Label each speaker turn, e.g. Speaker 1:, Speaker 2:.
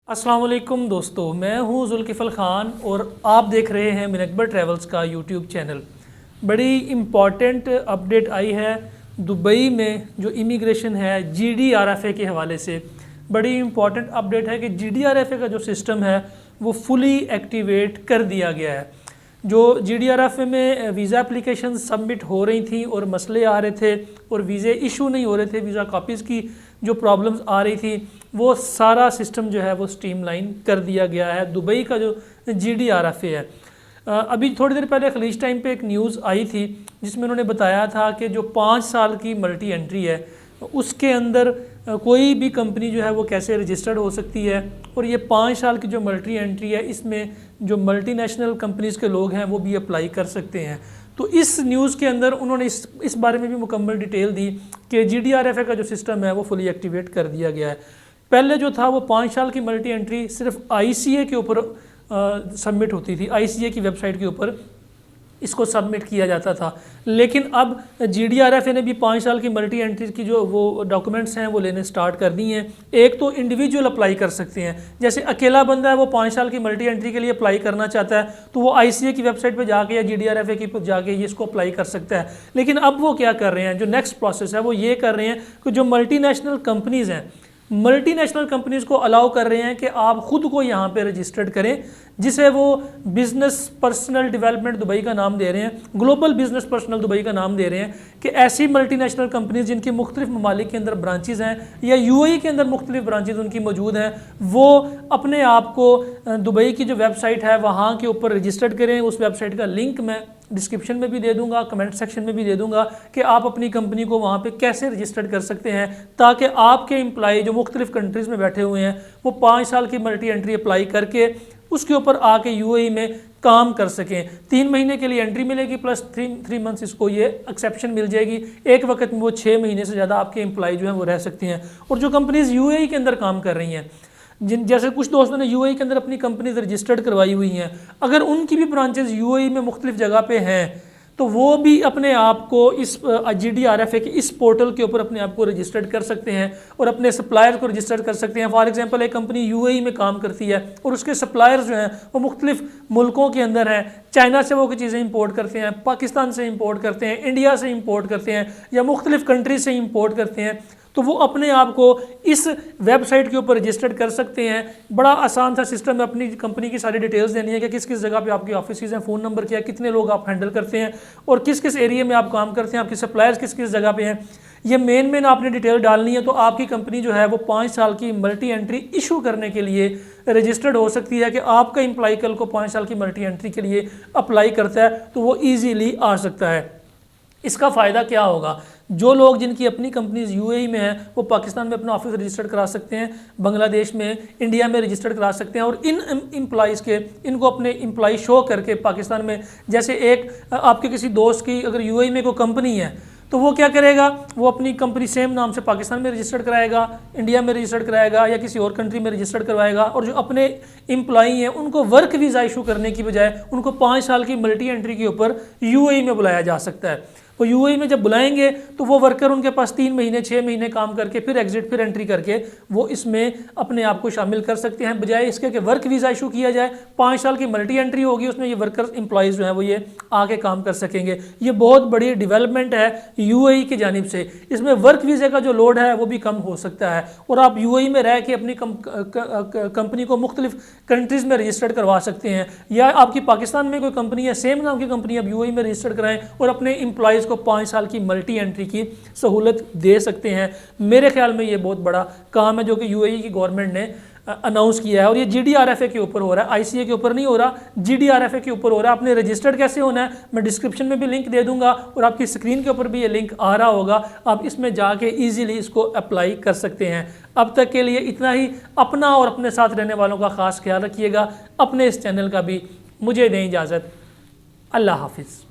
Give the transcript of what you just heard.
Speaker 1: अस्सलाम वालेकुम दोस्तों, मैं हूं जुल्किफ़ल ख़ान और आप देख रहे हैं मिनकबर ट्रैवल्स का यूट्यूब चैनल। बड़ी इम्पॉर्टेंट अपडेट आई है दुबई में जो इमिग्रेशन है GDRFA के हवाले से। बड़ी इम्पॉर्टेंट अपडेट है कि GDRFA का जो सिस्टम है वो फुली एक्टिवेट कर दिया गया है। जो GDRFA में वीज़ा एप्लीकेशन सबमिट हो रही थी और मसले आ रहे थे और वीज़े इशू नहीं हो रहे थे, वीज़ा कापीज़ की जो प्रॉब्लम्स आ रही थी, वो सारा सिस्टम जो है वो स्ट्रीमलाइन कर दिया गया है। दुबई का जो GDRFA है, अभी थोड़ी देर पहले खलीज टाइम पे एक न्यूज़ आई थी जिसमें उन्होंने बताया था कि जो 5 साल की मल्टी एंट्री है उसके अंदर कोई भी कंपनी जो है वो कैसे रजिस्टर्ड हो सकती है, और ये 5 साल की जो मल्टी एंट्री है इसमें जो मल्टीनेशनल कंपनीज़ के लोग हैं वो भी अप्लाई कर सकते हैं। तो इस न्यूज़ के अंदर उन्होंने इस बारे में भी मुकम्मल डिटेल दी कि GDRFA का जो सिस्टम है वो फुली एक्टिवेट कर दिया गया है। पहले जो था वो 5 साल की मल्टी एंट्री सिर्फ ICA के ऊपर सबमिट होती थी, ICA की वेबसाइट के ऊपर इसको सबमिट किया जाता था। लेकिन अब GDRFA ने भी 5 साल की मल्टी एंट्री की जो वो डॉक्यूमेंट्स हैं वो लेने स्टार्ट कर दी हैं। एक तो इंडिविजुअल अप्लाई कर सकते हैं, जैसे अकेला बंदा है वो 5 साल की मल्टी एंट्री के लिए अप्लाई करना चाहता है तो वो ICA की वेबसाइट पे जाके या GDRFA की जाके ये इसको अप्लाई कर सकता है। लेकिन अब वो क्या कर रहे हैं, जो नेक्स्ट प्रोसेस है वो ये कर रहे हैं कि जो मल्टीनेशनल कंपनीज़ हैं, मल्टीनेशनल कंपनीज़ को अलाउ कर रहे हैं कि आप ख़ुद को यहाँ पे रजिस्टर्ड करें, जिसे वो बिज़नेस पर्सनल डेवलपमेंट दुबई का नाम दे रहे हैं, ग्लोबल बिज़नेस पर्सनल दुबई का नाम दे रहे हैं कि ऐसी मल्टीनेशनल कंपनीज जिनकी मुख्तलिफ ममालिक के अंदर ब्रांचेज़ हैं या UAE के अंदर मुख्तलिफ ब्रांचेज़ उनकी मौजूद हैं, वो अपने आप को दुबई की जो वेबसाइट है वहाँ के ऊपर रजिस्टर्ड करें। उस वेबसाइट का लिंक मैं डिस्क्रिप्शन में भी दे दूंगा, कमेंट सेक्शन में भी दे दूंगा कि आप अपनी कंपनी को वहाँ पे कैसे रजिस्टर्ड कर सकते हैं, ताकि आपके एम्प्लॉय जो मुख्तलिफ कंट्रीज़ में बैठे हुए हैं वो 5 साल की मल्टी एंट्री अप्लाई करके उसके ऊपर आके UAE में काम कर सकें। 3 महीने के लिए एंट्री मिलेगी प्लस 3 मंथ्स इसको ये एक्सेप्शन मिल जाएगी। एक वक्त में वो 6 महीने से ज़्यादा आपके एम्प्लॉय जो हैं वो रह सकते हैं। और जो कंपनीज़ UAE के अंदर काम कर रही हैं, जैसे कुछ दोस्तों ने UAE के अंदर अपनी कंपनीज रजिस्टर्ड करवाई हुई हैं, अगर उनकी भी ब्रांचेज UAE में मुख्तलिफ जगह पे हैं तो वो भी अपने आप को इस GDRFA के इस पोर्टल के ऊपर अपने आप को रजिस्टर्ड कर सकते हैं और अपने सप्लायर्स को रजिस्टर्ड कर सकते हैं। फॉर एग्जांपल एक कंपनी UAE में काम करती है और उसके सप्लायर्स जो हैं वो मुख्तलिफ मुल्कों के अंदर हैं। चाइना से वो कोई चीज़ें इंपोर्ट करते हैं, पाकिस्तान से इंपोर्ट करते हैं, इंडिया से इंपोर्ट करते हैं या मुख्तलिफ कंट्रीज से इंपोर्ट करते हैं, तो वो अपने आप को इस वेबसाइट के ऊपर रजिस्टर्ड कर सकते हैं। बड़ा आसान सा सिस्टम है। अपनी कंपनी की सारी डिटेल्स देनी है कि किस किस जगह पे आपकी ऑफिसेज हैं, फ़ोन नंबर क्या है, कितने लोग आप हैंडल करते हैं और किस किस एरिया में आप काम करते हैं, आपके सप्लायर्स किस किस जगह पे हैं, ये मेन आपने डिटेल डालनी है। तो आपकी कंपनी जो है वो 5 साल की मल्टी एंट्री इशू करने के लिए रजिस्टर्ड हो सकती है कि आपका एम्प्लॉय कल को 5 साल की मल्टी एंट्री के लिए अप्लाई करता है तो वो ईजीली आ सकता है। इसका फ़ायदा क्या होगा, जो लोग जिनकी अपनी कंपनीज UAE में हैं वो पाकिस्तान में अपना ऑफिस रजिस्टर्ड करा सकते हैं, बांग्लादेश में, इंडिया में रजिस्टर्ड करा सकते हैं और इन एम्प्लॉइज़ के इनको अपने एम्प्लॉय शो करके पाकिस्तान में, जैसे एक आपके किसी दोस्त की अगर UAE में कोई कंपनी है तो वो क्या करेगा, वो अपनी कंपनी सेम नाम से पाकिस्तान में रजिस्टर्ड कराएगा, इंडिया में रजिस्टर्ड कराएगा या किसी और कंट्री में रजिस्टर्ड करवाएगा, और जो अपने एम्प्लॉई हैं उनको वर्क वीज़ा इशू करने की बजाय उनको 5 साल की मल्टी एंट्री के ऊपर UAE में बुलाया जा सकता है। वो UAE में जब बुलाएंगे तो वो वर्कर उनके पास 3 महीने 6 महीने काम करके फिर एग्जिट फिर एंट्री करके वो इसमें अपने आप को शामिल कर सकते हैं, बजाय इसके कि वर्क वीज़ा इशू किया जाए। 5 साल की मल्टी एंट्री होगी, उसमें ये वर्कर एम्प्लॉयज़ जो हैं वो ये आके काम कर सकेंगे। ये बहुत बड़ी डेवलपमेंट है UAE की जानिब से। इसमें वर्क वीज़े का जो लोड है वो भी कम हो सकता है और आप UAE में रह के अपनी कंपनी को मुख्तलिफ कंट्रीज़ में रजिस्टर्ड करवा सकते हैं, या आपकी पाकिस्तान में कोई कंपनी है, सेम नाम की कंपनी आप UAE में रजिस्टर्ड कराएं और अपने एम्प्लॉयज़ को 5 साल की मल्टी एंट्री की सहूलत दे सकते हैं। मेरे ख्याल में ये बहुत बड़ा काम है जो कि UAE की गवर्नमेंट ने अनाउंस किया है और ये GDRFA के ऊपर हो रहा है, ICA के ऊपर नहीं हो रहा, GDRFA के ऊपर हो रहा है। आपने रजिस्टर्ड कैसे होना है मैं डिस्क्रिप्शन में भी लिंक दे दूंगा और आपकी स्क्रीन के ऊपर भी ये लिंक आ रहा होगा, आप इसमें जाके इजीली इसको अप्लाई कर सकते हैं। अब तक के लिए इतना ही। अपना और अपने साथ रहने वालों का खास ख्याल रखिएगा, अपने इस चैनल का भी। मुझे दें इजाज़त। अल्लाह हाफिज़।